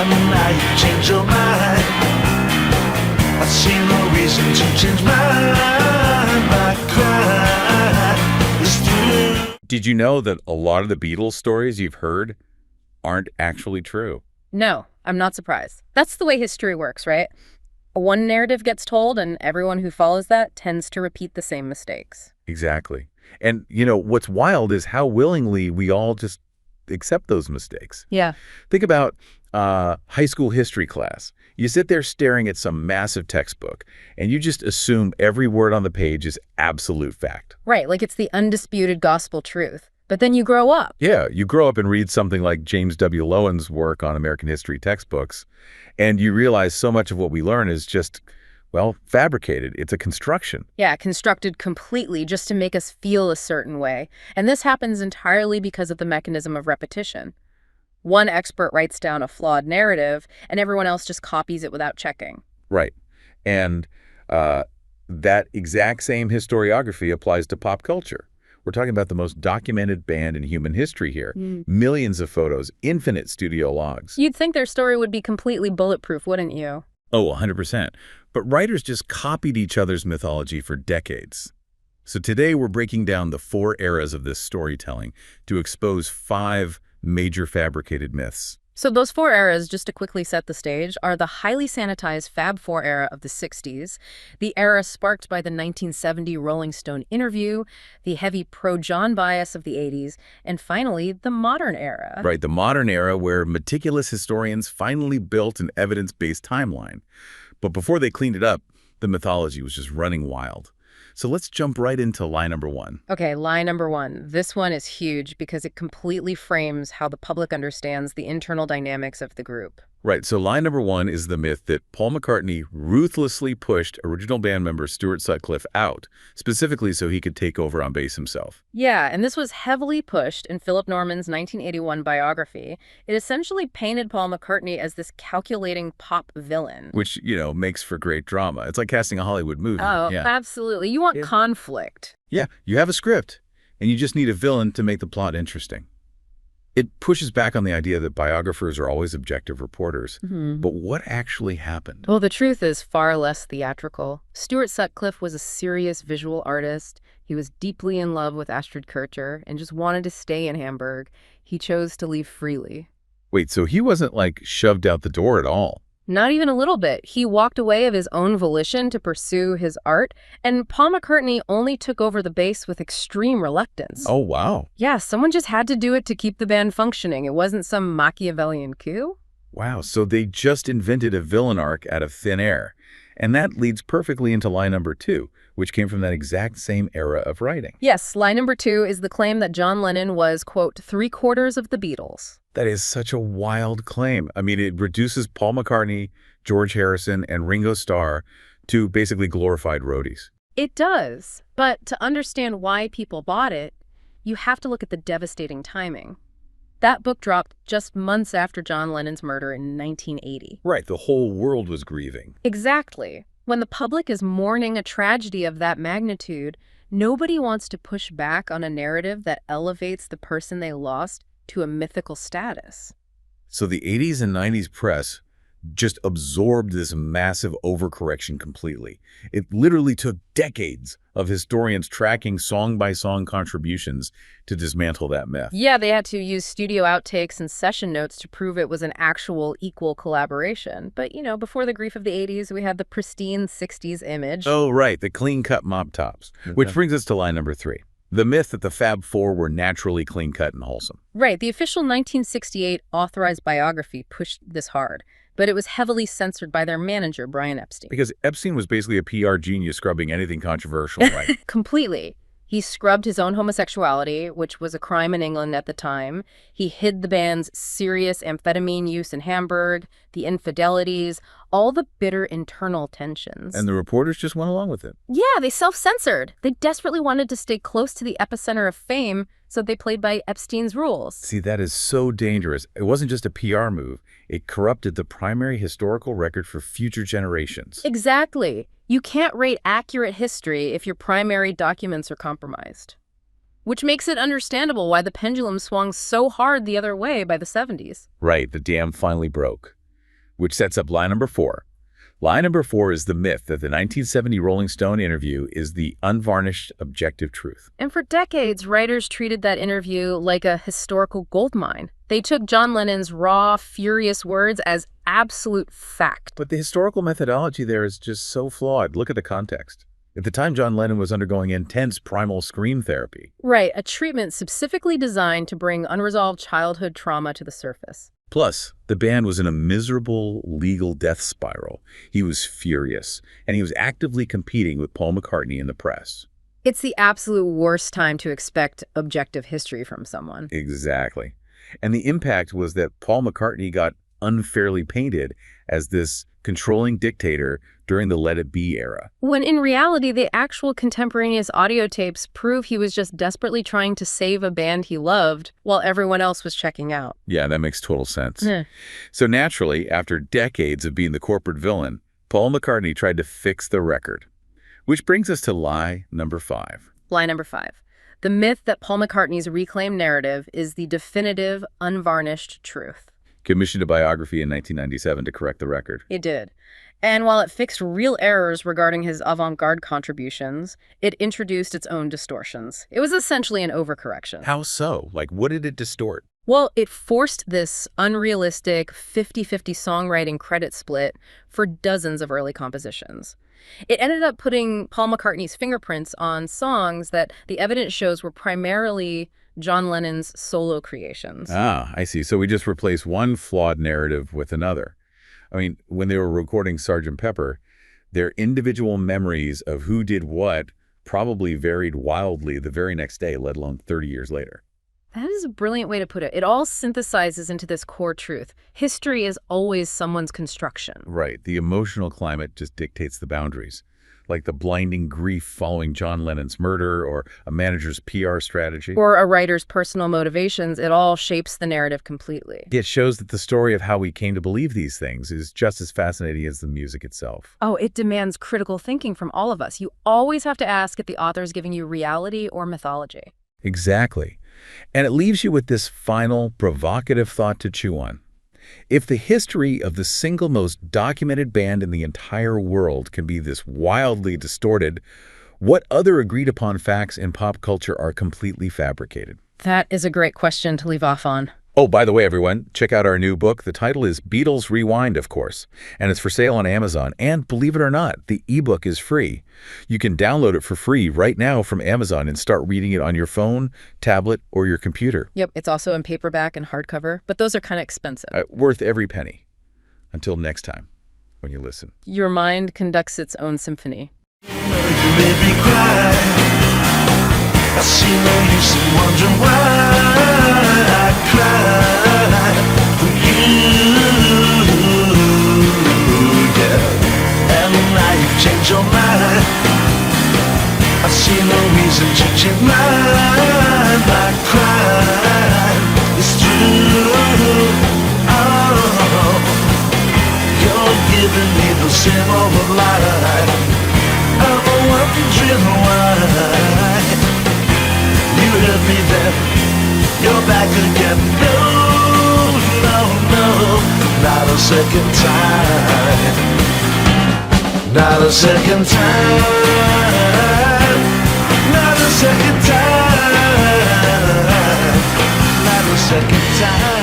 now you change your mind. I see no reason to change my crime is through. Did you know that a lot of the Beatles stories you've heard aren't actually true? No, I'm not surprised. That's the way history works, right? One narrative gets told, and everyone who follows that tends to repeat the same mistakes. Exactly. And, what's wild is how willingly we all just accept those mistakes. Yeah. Think about high school history class. You sit there staring at some massive textbook, and you just assume every word on the page is absolute fact. Right, like it's the undisputed gospel truth. But then you grow up. Yeah, you grow up and read something like James W. Loewen's work on American history textbooks, and you realize so much of what we learn is just, well, fabricated. It's a construction. Yeah, constructed completely just to make us feel a certain way. And this happens entirely because of the mechanism of repetition. One expert writes down a flawed narrative, and everyone else just copies it without checking. Right. And that exact same historiography applies to pop culture. We're talking about the most documented band in human history here. Millions of photos, infinite studio logs. You'd think their story would be completely bulletproof, wouldn't you? Oh, 100%. But writers just copied each other's mythology for decades. So today we're breaking down the 4 eras of this storytelling to expose 5 major fabricated myths. So those 4 eras, just to quickly set the stage, are the highly sanitized Fab 4 era of the 60s, the era sparked by the 1970 Rolling Stone interview, the heavy pro-John bias of the 80s, and finally, the modern era. Right, the modern era where meticulous historians finally built an evidence-based timeline. But before they cleaned it up, the mythology was just running wild. So let's jump right into lie number 1. Okay, lie number 1. This one is huge because it completely frames how the public understands the internal dynamics of the group. Right, so lie number 1 is the myth that Paul McCartney ruthlessly pushed original band member Stuart Sutcliffe out, specifically so he could take over on bass himself. Yeah, and this was heavily pushed in Philip Norman's 1981 biography. It essentially painted Paul McCartney as this calculating pop villain. Which, makes for great drama. It's like casting a Hollywood movie. Oh, yeah. Absolutely. You want conflict. Yeah, you have a script, and you just need a villain to make the plot interesting. It pushes back on the idea that biographers are always objective reporters. But what actually happened? Well, the truth is far less theatrical. Stuart Sutcliffe was a serious visual artist. He was deeply in love with Astrid Kircher and just wanted to stay in Hamburg. He chose to leave freely. Wait, so he wasn't, shoved out the door at all? Not even a little bit. He walked away of his own volition to pursue his art, and Paul McCartney only took over the bass with extreme reluctance. Oh, wow. Yeah, someone just had to do it to keep the band functioning. It wasn't some Machiavellian coup. Wow, so they just invented a villain arc out of thin air. And that leads perfectly into lie number 2, which came from that exact same era of writing. Yes, lie number 2 is the claim that John Lennon was, quote, 3/4 of the Beatles. That is such a wild claim. I mean, it reduces Paul McCartney, George Harrison, and Ringo Starr to basically glorified roadies. It does. But to understand why people bought it, you have to look at the devastating timing. That book dropped just months after John Lennon's murder in 1980. Right, the whole world was grieving. Exactly. When the public is mourning a tragedy of that magnitude, nobody wants to push back on a narrative that elevates the person they lost to a mythical status. So the 80s and 90s press just absorbed this massive overcorrection completely. It literally took decades of historians tracking song-by-song contributions to dismantle that myth. Yeah, they had to use studio outtakes and session notes to prove it was an actual equal collaboration. But, before the grief of the 80s, we had the pristine 60s image. Oh, right, the clean-cut mop tops. Which brings us to lie number 3. The myth that the Fab Four were naturally clean-cut and wholesome. Right, the official 1968 authorized biography pushed this hard, but it was heavily censored by their manager, Brian Epstein. Because Epstein was basically a PR genius scrubbing anything controversial, right? Completely. He scrubbed his own homosexuality, which was a crime in England at the time. He hid the band's serious amphetamine use in Hamburg, the infidelities, all the bitter internal tensions. And the reporters just went along with it. Yeah, they self-censored. They desperately wanted to stay close to the epicenter of fame, so they played by Epstein's rules. See, that is so dangerous. It wasn't just a PR move. It corrupted the primary historical record for future generations. Exactly. You can't rate accurate history if your primary documents are compromised. Which makes it understandable why the pendulum swung so hard the other way by the 70s. Right, the dam finally broke. which sets up lie number 4. Lie number 4 is the myth that the 1970 Rolling Stone interview is the unvarnished, objective truth. And for decades, writers treated that interview like a historical goldmine. They took John Lennon's raw, furious words as absolute fact. But the historical methodology there is just so flawed. Look at the context. At the time, John Lennon was undergoing intense primal scream therapy. Right, a treatment specifically designed to bring unresolved childhood trauma to the surface. Plus, the band was in a miserable legal death spiral. He was furious, and he was actively competing with Paul McCartney in the press. It's the absolute worst time to expect objective history from someone. Exactly. And the impact was that Paul McCartney got unfairly painted as this controlling dictator during the Let It Be era. When in reality, the actual contemporaneous audio tapes prove he was just desperately trying to save a band he loved while everyone else was checking out. Yeah, that makes total sense. So naturally, after decades of being the corporate villain, Paul McCartney tried to fix the record. Which brings us to lie number 5. Lie number 5. The myth that Paul McCartney's reclaimed narrative is the definitive, unvarnished truth. Commissioned a biography in 1997 to correct the record. It did. And while it fixed real errors regarding his avant-garde contributions, it introduced its own distortions. It was essentially an overcorrection. How so? Like, what did it distort? Well, it forced this unrealistic 50-50 songwriting credit split for dozens of early compositions. It ended up putting Paul McCartney's fingerprints on songs that the evidence shows were primarily John Lennon's solo creations. Ah, I see. So we just replaced one flawed narrative with another. I mean, when they were recording Sgt. Pepper, their individual memories of who did what probably varied wildly the very next day, let alone 30 years later. That is a brilliant way to put it. It all synthesizes into this core truth. History is always someone's construction. Right. The emotional climate just dictates the boundaries, like the blinding grief following John Lennon's murder or a manager's PR strategy. Or a writer's personal motivations. It all shapes the narrative completely. It shows that the story of how we came to believe these things is just as fascinating as the music itself. Oh, it demands critical thinking from all of us. You always have to ask if the author is giving you reality or mythology. Exactly. And it leaves you with this final, provocative thought to chew on. If the history of the single most documented band in the entire world can be this wildly distorted, what other agreed-upon facts in pop culture are completely fabricated? That is a great question to leave off on. Oh, by the way, everyone, check out our new book. The title is Beatles Rewind, of course, and it's for sale on Amazon. And believe it or not, the ebook is free. You can download it for free right now from Amazon and start reading it on your phone, tablet, or your computer. Yep, it's also in paperback and hardcover, but those are kind of expensive. Worth every penny. Until next time, when you listen. Your mind conducts its own symphony. You made me cry. I see no use in wondering why I cry for you, yeah. And now you've changed your mind. I see no reason to change mine. My cry is true. Oh, you're giving me the same old lie. I'm wondering why. You hurt me then, you're back again. No, no, no, not a second time. Not a second time. Not a second time. Not a second time.